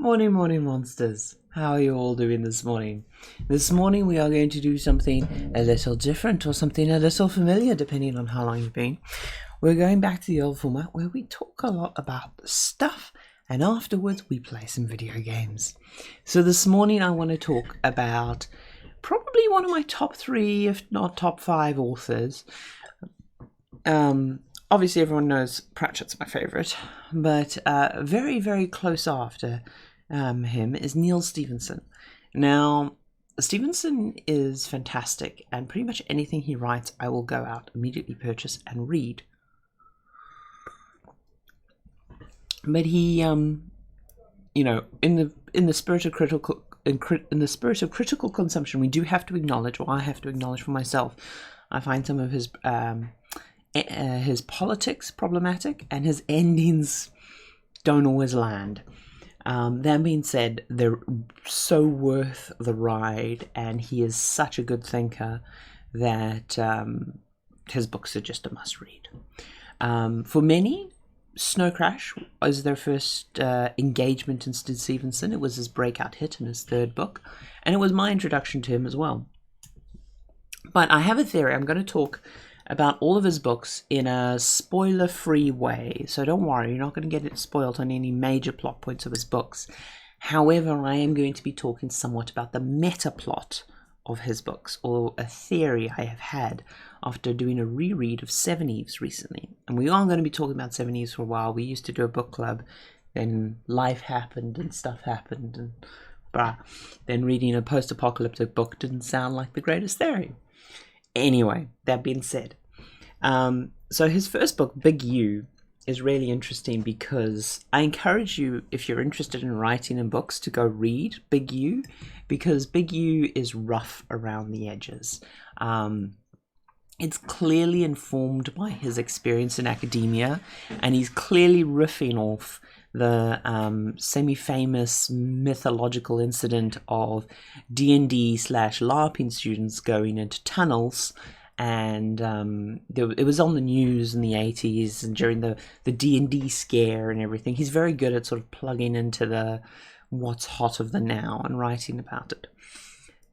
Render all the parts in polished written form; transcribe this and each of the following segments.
Morning, morning, monsters. How are you all doing this morning? This morning we are going to do something a little different or something a little familiar, depending on how long you've been. We're going back to the old format where we talk a lot about stuff and afterwards we play some video games. So this morning I want to talk about probably one of my top 3, if not top 5 authors. Obviously everyone knows Pratchett's my favourite, but very, very close after him is Neil Stephenson. Now, Stephenson is fantastic, and pretty much anything he writes I will go out, immediately purchase and read. But he, in the spirit of critical consumption, we do have to acknowledge, or I have to acknowledge for myself, I find some of his politics problematic, and his endings don't always land. That being said, they're so worth the ride, and he is such a good thinker that his books are just a must-read. For many, Snow Crash was their first engagement in Stephenson. It was his breakout hit in his 3rd book, and it was my introduction to him as well. But I have a theory. I'm going to talk about all of his books in a spoiler-free way. So don't worry, you're not going to get it spoiled on any major plot points of his books. However, I am going to be talking somewhat about the meta plot of his books, or a theory I have had after doing a reread of Seven Eves recently. And we are going to be talking about Seven Eves for a while. We used to do a book club, then life happened and stuff happened, and then reading a post-apocalyptic book didn't sound like the greatest theory. Anyway, that being said, so his first book, Big U, is really interesting because I encourage you, if you're interested in writing in books, to go read Big U, because Big U is rough around the edges. It's clearly informed by his experience in academia, and he's clearly riffing off the semi-famous mythological incident of D&D/LARPing students going into tunnels, and it was on the news in the 80s and during the D&D scare and everything. He's very good at sort of plugging into the what's hot of the now and writing about it.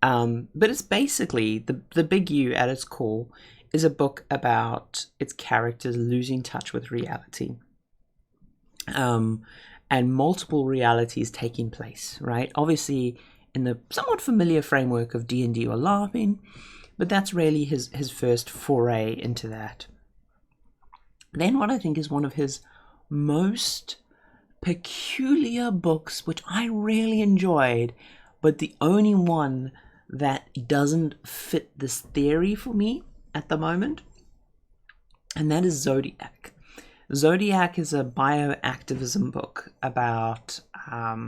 But it's basically, the Big U at its core is a book about its characters losing touch with reality. And multiple realities taking place, right? Obviously in the somewhat familiar framework of D&D or LARPing, but that's really his first foray into that. Then what I think is one of his most peculiar books, which I really enjoyed, but the only one that doesn't fit this theory for me at the moment, and that is Zodiac. Zodiac is a bioactivism book about a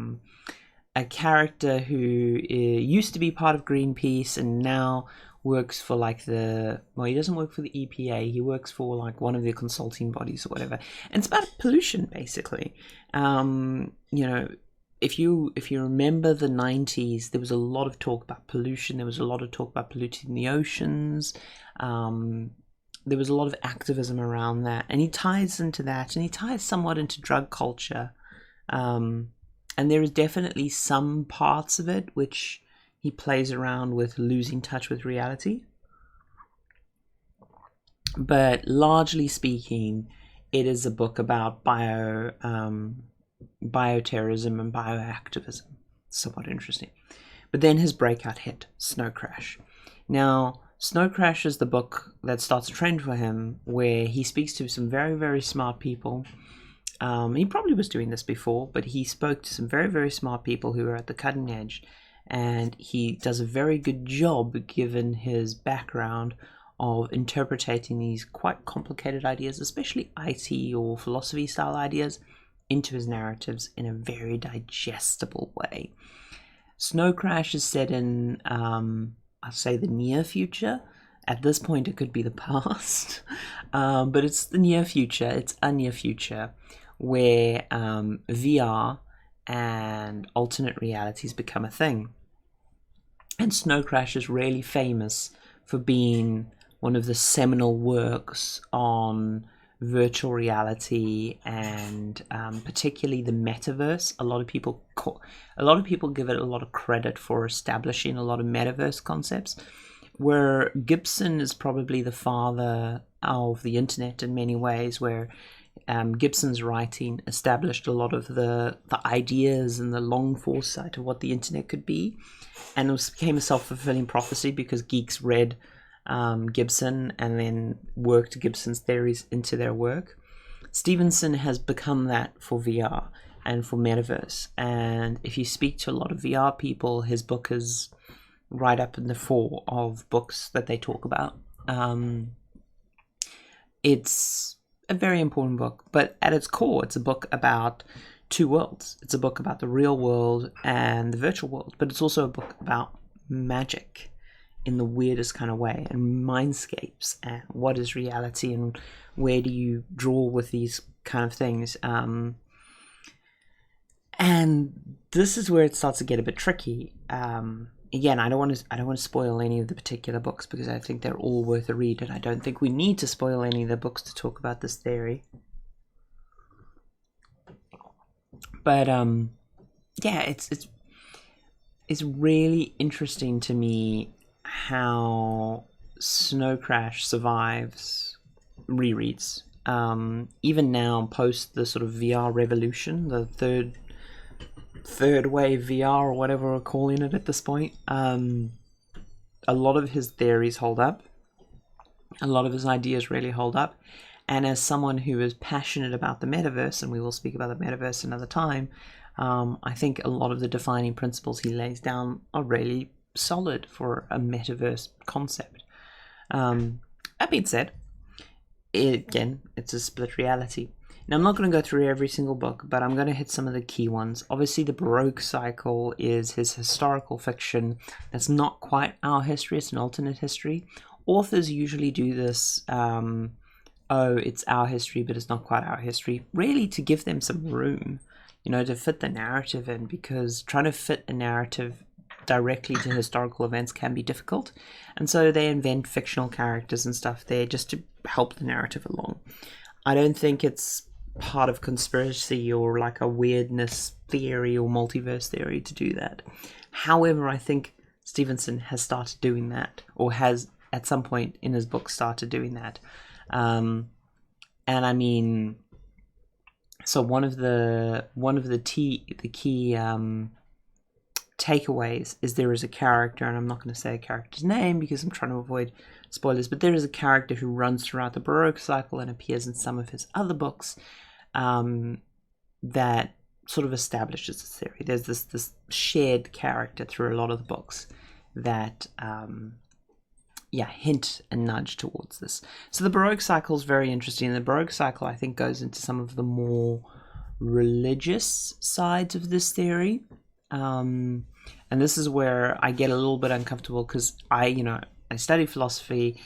character who used to be part of Greenpeace and now works for he doesn't work for the EPA, he works for like one of the consulting bodies or whatever. And it's about pollution, basically. If you remember the 90s, there was a lot of talk about pollution. There was a lot of talk about polluting the oceans. There was a lot of activism around that, and he ties into that, and he ties somewhat into drug culture. And there is definitely some parts of it which he plays around with losing touch with reality. But largely speaking, it is a book about bioterrorism and bioactivism. Somewhat interesting. But then his breakout hit, Snow Crash. Now, Snow Crash is the book that starts a trend for him where he speaks to some very, very smart people. He probably was doing this before, but he spoke to some very, very smart people who are at the cutting edge. And he does a very good job, given his background, of interpreting these quite complicated ideas, especially IT or philosophy style ideas, into his narratives in a very digestible way. Snow Crash is set in, I'll say, the near future. At this point, it could be the past, but it's the near future. It's a near future where VR and alternate realities become a thing. And Snow Crash is really famous for being one of the seminal works on virtual reality and particularly the metaverse. A lot of people give it a lot of credit for establishing a lot of metaverse concepts, where Gibson is probably the father of the internet in many ways, where Gibson's writing established a lot of the ideas and the long foresight of what the internet could be, and it became a self-fulfilling prophecy because geeks read Gibson and then worked Gibson's theories into their work. Stephenson has become that for VR and for metaverse, and if you speak to a lot of VR people, his book is right up in the fore of books that they talk about. It's a very important book, but at its core, it's a book about two worlds. It's a book about the real world and the virtual world, but it's also a book about magic in the weirdest kind of way, and mindscapes, and what is reality, and where do you draw with these kind of things. And this is where it starts to get a bit tricky. Again, I don't want to spoil any of the particular books because I think they're all worth a read, and I don't think we need to spoil any of the books to talk about this theory. But yeah, it's really interesting to me how Snow Crash survives rereads. Even now, post the sort of VR revolution, the third wave VR or whatever we're calling it at this point, a lot of his theories hold up. A lot of his ideas really hold up. And as someone who is passionate about the metaverse, and we will speak about the metaverse another time, I think a lot of the defining principles he lays down are really solid for a metaverse concept. That being said, it's a split reality. Now, I'm not going to go through every single book, but I'm going to hit some of the key ones. Obviously, the Baroque cycle is his historical fiction. That's not quite our history. It's an alternate history. Authors usually do this, it's our history, but it's not quite our history, really to give them some room, to fit the narrative in, because trying to fit a narrative directly to historical events can be difficult. And so they invent fictional characters and stuff there just to help the narrative along. I don't think it's part of conspiracy or like a weirdness theory or multiverse theory to do that. However, I think Stephenson has started doing that, or has at some point in his book started doing that. And I mean, so one of the key takeaways is there is a character, and I'm not going to say a character's name because I'm trying to avoid spoilers, but there is a character who runs throughout the Baroque cycle and appears in some of his other books that sort of establishes this theory. There's this shared character through a lot of the books that hint and nudge towards this. So the Baroque cycle is very interesting. The Baroque cycle, I think, goes into some of the more religious sides of this theory. And this is where I get a little bit uncomfortable because I study philosophy.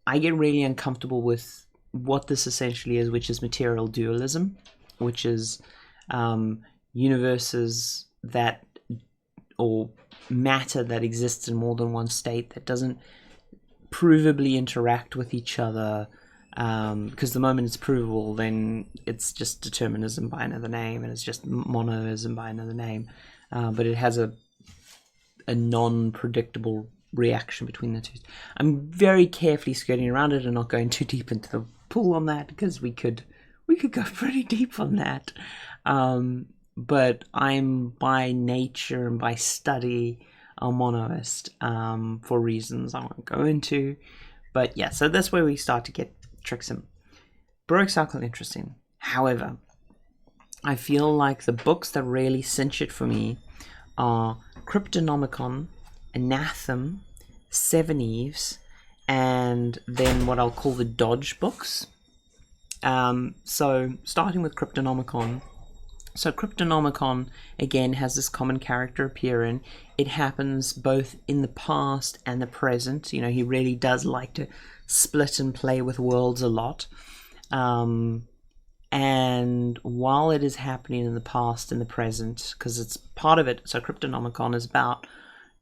I get really uncomfortable with what this essentially is, which is material dualism, which is universes that, or matter that exists in more than one state that doesn't provably interact with each other, because the moment it's provable, then it's just determinism by another name, and it's just monoism by another name. But it has a non-predictable reaction between the two. I'm very carefully skirting around it and not going too deep into the pool on that, because we could go pretty deep on that. But I'm by nature and by study a monoist, for reasons I won't go into. But yeah, so that's where we start to get tricksome. Baroque cycle, interesting. However, I feel like the books that really cinch it for me are Cryptonomicon, Anathem, Seven Eves, and then what I'll call the Dodge books. So starting with Cryptonomicon. So Cryptonomicon, again, has this common character appear in. It happens both in the past and the present. He really does like to split and play with worlds a lot. And while it is happening in the past and the present, because it's part of it, so Cryptonomicon is about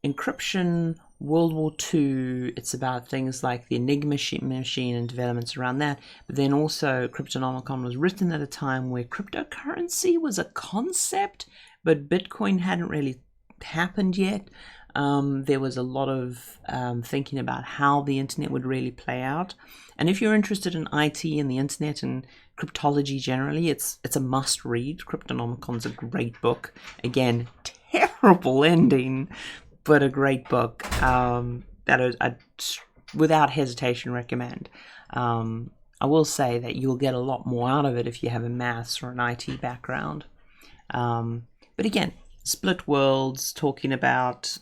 encryption, World War II, it's about things like the Enigma machine and developments around that. But then also Cryptonomicon was written at a time where cryptocurrency was a concept, but Bitcoin hadn't really happened yet. There was a lot of thinking about how the internet would really play out. And if you're interested in IT and the internet and cryptology generally, it's a must read. Cryptonomicon's a great book. Again, terrible ending, but a great book that I without hesitation recommend. I will say that you'll get a lot more out of it if you have a maths or an IT background. But again, split worlds, talking about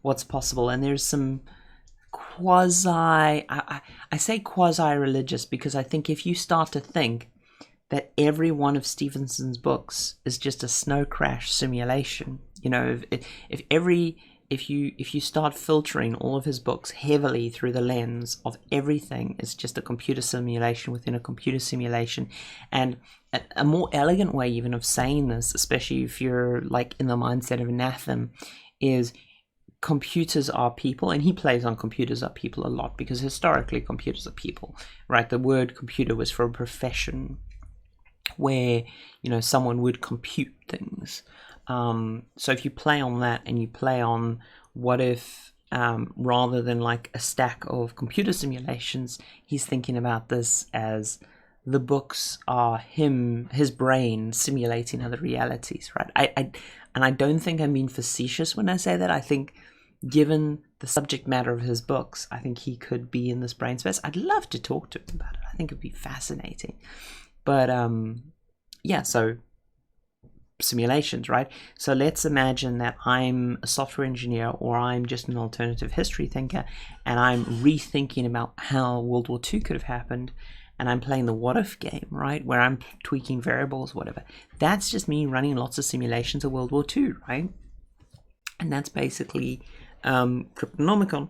what's possible, and there's some I say quasi-religious because I think if you start to think that every one of Stephenson's books is just a snow crash simulation, you know, if you start filtering all of his books heavily through the lens of everything is just a computer simulation within a computer simulation, and a more elegant way even of saying this, especially if you're like in the mindset of Anathema, is computers are people, and he plays on computers are people a lot because historically computers are people, right? The word computer was for a profession where, you know, someone would compute things. So if you play on that and you play on what if rather than like a stack of computer simulations, he's thinking about this as the books are his brain simulating other realities, right? I don't think I'm being facetious when I say that. I think given the subject matter of his books, I think he could be in this brain space. I'd love to talk to him about it. I think it'd be fascinating. But yeah, so simulations, right? So let's imagine that I'm a software engineer or I'm just an alternative history thinker and I'm rethinking about how World War II could have happened, and I'm playing the what if game, right? Where I'm tweaking variables, whatever. That's just me running lots of simulations of World War II, right? And that's basically Cryptonomicon.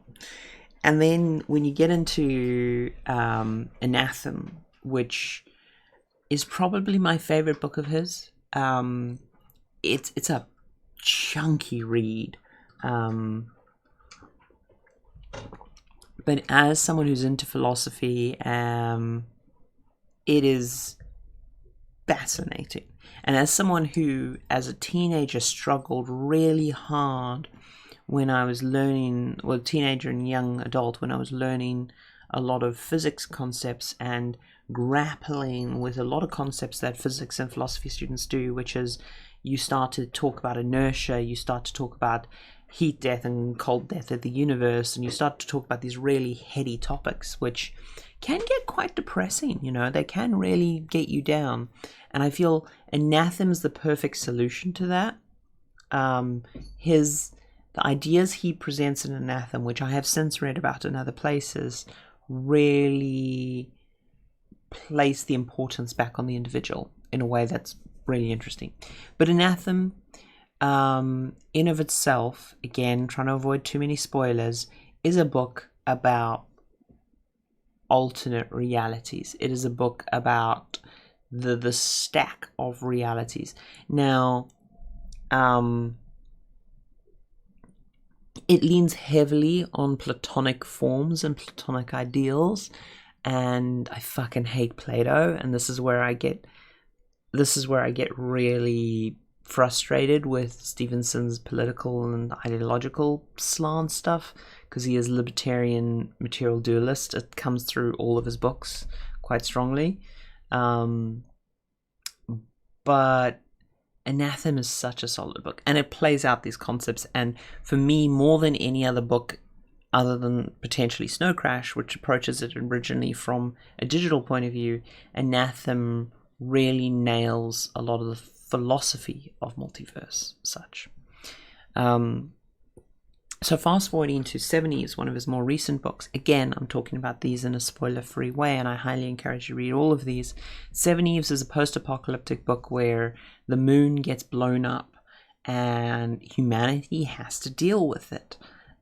And then when you get into Anathema, which is probably my favorite book of his, it's a chunky read. But as someone who's into philosophy, it is fascinating. And as someone who, as a teenager, struggled really hard when I was learning, well, teenager and young adult, when I was learning a lot of physics concepts and grappling with a lot of concepts that physics and philosophy students do, which is you start to talk about inertia, you start to talk about heat death and cold death of the universe, and you start to talk about these really heady topics, which can get quite depressing, you know, they can really get you down. And I feel Anathema is the perfect solution to that. The ideas he presents in Anathema, which I have since read about in other places, really place the importance back on the individual in a way that's really interesting. But Anathema, in of itself, again, trying to avoid too many spoilers, is a book about alternate realities. It is a book about the stack of realities. Now, it leans heavily on Platonic forms and Platonic ideals, and I fucking hate Plato, and this is where I get really frustrated with Stephenson's political and ideological slant stuff, because he is libertarian material dualist. It comes through all of his books quite strongly. But Anathema is such a solid book, and it plays out these concepts, and for me, more than any other book other than potentially Snow Crash, which approaches it originally from a digital point of view, Anathema really nails a lot of the philosophy of multiverse such. So fast forwarding to 70s, one of his more recent books. Again, I'm talking about these in a spoiler-free way, and I highly encourage you to read all of these. 70s is a post-apocalyptic book where the moon gets blown up and humanity has to deal with it,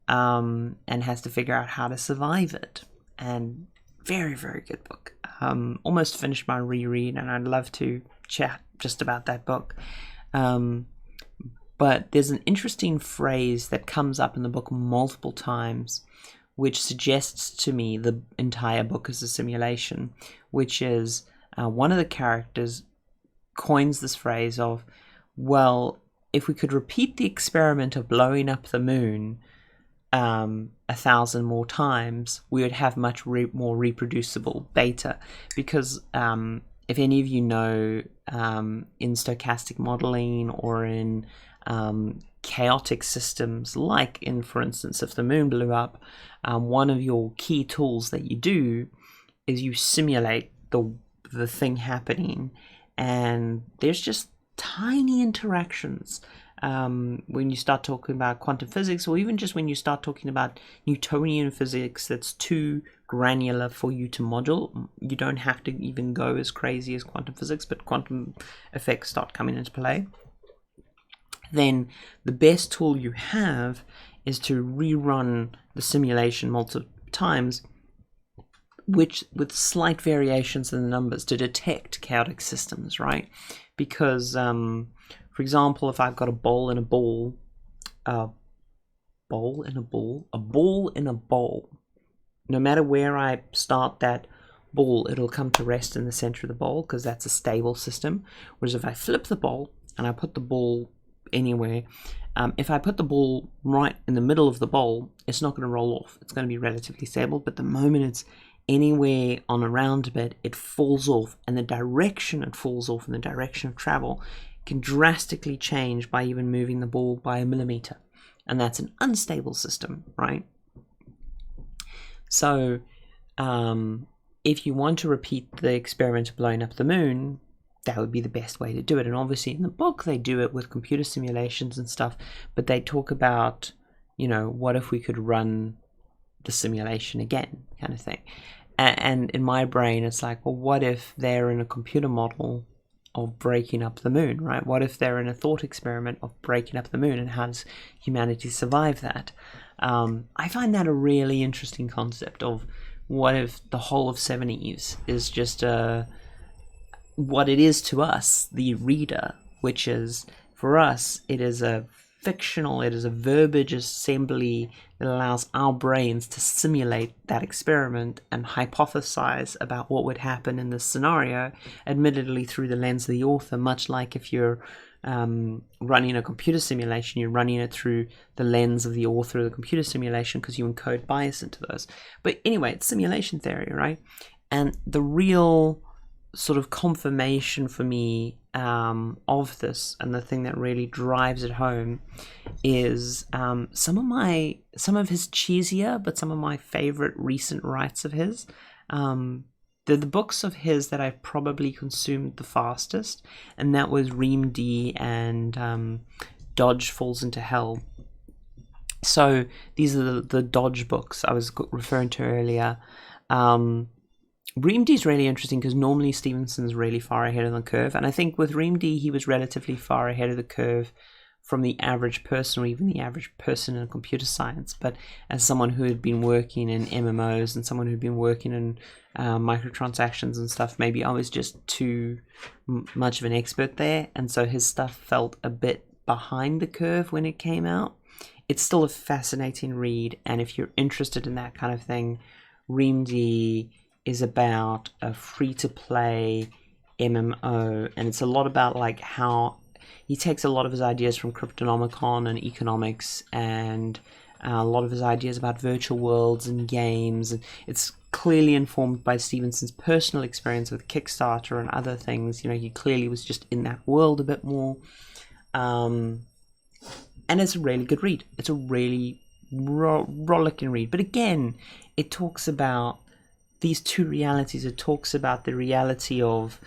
and has to figure out how to survive it. And very, very good book. Almost finished my reread, and I'd love to chat just about that book. But there's an interesting phrase that comes up in the book multiple times, which suggests to me the entire book is a simulation, which is one of the characters coins this phrase of, well, if we could repeat the experiment of blowing up the moon 1,000 more times, we would have much more reproducible data. Because if any of you know, in stochastic modeling or in chaotic systems, like in, for instance, if the moon blew up, one of your key tools that you do is you simulate the thing happening, and there's just tiny interactions when you start talking about quantum physics, or even just when you start talking about Newtonian physics that's too granular for you to model. You don't have to even go as crazy as quantum physics, but quantum effects start coming into play. Then the best tool you have is to rerun the simulation multiple times, which with slight variations in the numbers, to detect chaotic systems, right? Because, for example, if I've got a ball in a ball, no matter where I start that ball, it'll come to rest in the center of the bowl, because that's a stable system. Whereas if I flip the ball and I put the ball anywhere, if I put the ball right in the middle of the bowl, it's not going to roll off. It's going to be relatively stable, but the moment it's anywhere on a round bit, it falls off, and the direction it falls off and the direction of travel can drastically change by even moving the ball by a millimeter, and that's an unstable system, right? So if you want to repeat the experiment of blowing up the moon, that would be the best way to do it. And obviously in the book they do it with computer simulations and stuff, but they talk about, you know, what if we could run the simulation again, kind of thing. And in my brain it's like, well, what if they're in a computer model of breaking up the moon, right? What if they're in a thought experiment of breaking up the moon, and how does humanity survive that? I find that a really interesting concept of what if the whole of Seven Eves is just what it is to us, the reader, which is, for us, it is a verbiage assembly that allows our brains to simulate that experiment and hypothesize about what would happen in this scenario, admittedly through the lens of the author, much like if you're running a computer simulation, you're running it through the lens of the author of the computer simulation, because you encode bias into those. But anyway, it's simulation theory, right? And the real sort of confirmation for me of this, and the thing that really drives it home, is some of his cheesier but some of my favorite recent writes of his. They're the books of his that I've probably consumed the fastest, and that was Ream D and Dodge Falls into Hell. So these are the Dodge books I was referring to earlier. Ream D is really interesting because normally Stephenson's really far ahead of the curve, and I think with Ream D he was relatively far ahead of the curve from the average person, or even the average person in computer science. But as someone who had been working in MMOs and someone who'd been working in microtransactions and stuff, maybe I was just too much of an expert there, and so his stuff felt a bit behind the curve when it came out. It's still a fascinating read, and if you're interested in that kind of thing, Ream D is about a free-to-play MMO, and it's a lot about like how he takes a lot of his ideas from Cryptonomicon and economics, and a lot of his ideas about virtual worlds and games, and it's clearly informed by Stephenson's personal experience with Kickstarter and other things. You know, he clearly was just in that world a bit more, and it's a really good read. It's a really rollicking read, but again, it talks about these two realities. It talks about the reality of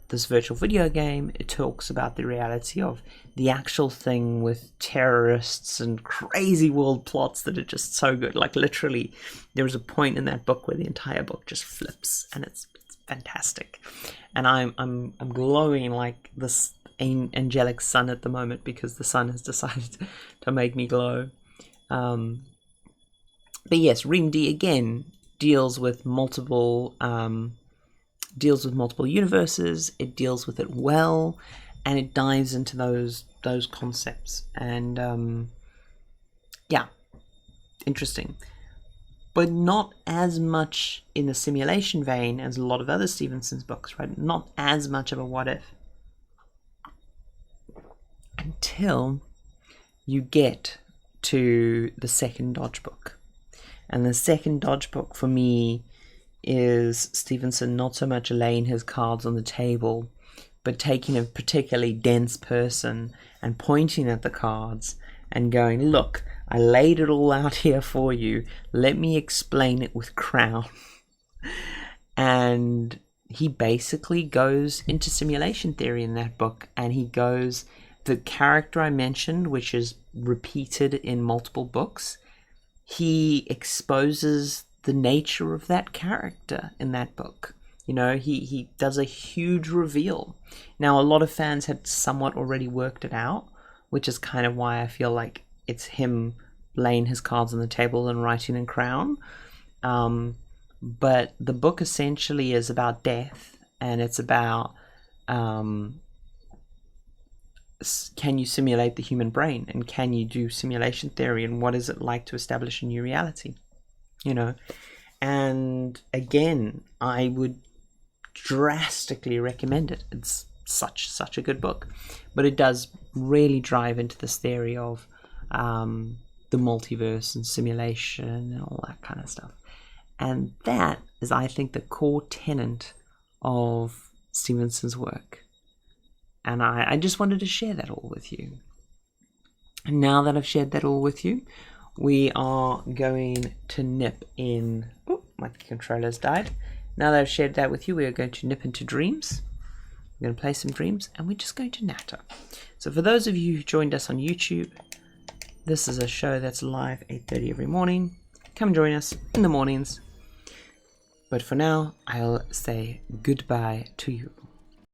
this virtual video game. It talks about the reality of the actual thing with terrorists and crazy world plots that are just so good. Like literally, there was a point in that book where the entire book just flips, and it's fantastic. And I'm glowing like this angelic sun at the moment, because the sun has decided to make me glow. But yes, Ream D again deals with multiple universes. It deals with it well, and it dives into those concepts, and yeah, interesting, but not as much in the simulation vein as a lot of other Stephenson's books, right? Not as much of a what if, until you get to the second Dodge book. And the second Dodge book for me is Stephenson not so much laying his cards on the table, but taking a particularly dense person and pointing at the cards and going, look, I laid it all out here for you. Let me explain it with Crown. And he basically goes into simulation theory in that book, and he goes, the character I mentioned, which is repeated in multiple books, he exposes the nature of that character in that book. You know, he does a huge reveal. Now, a lot of fans had somewhat already worked it out, which is kind of why I feel like it's him laying his cards on the table and writing in Crown. But the book essentially is about death, and it's about can you simulate the human brain, and can you do simulation theory, and what is it like to establish a new reality, you know? And again, I would drastically recommend it. It's such a good book, but it does really drive into this theory of the multiverse and simulation and all that kind of stuff. And that is, I think, the core tenet of Stephenson's work. And I just wanted to share that all with you. And now that I've shared that all with you, we are going to nip in... Oh, my controller's died. Now that I've shared that with you, we are going to nip into dreams. We're going to play some dreams, and we're just going to natter. So for those of you who joined us on YouTube, this is a show that's live 8:30 every morning. Come join us in the mornings. But for now, I'll say goodbye to you.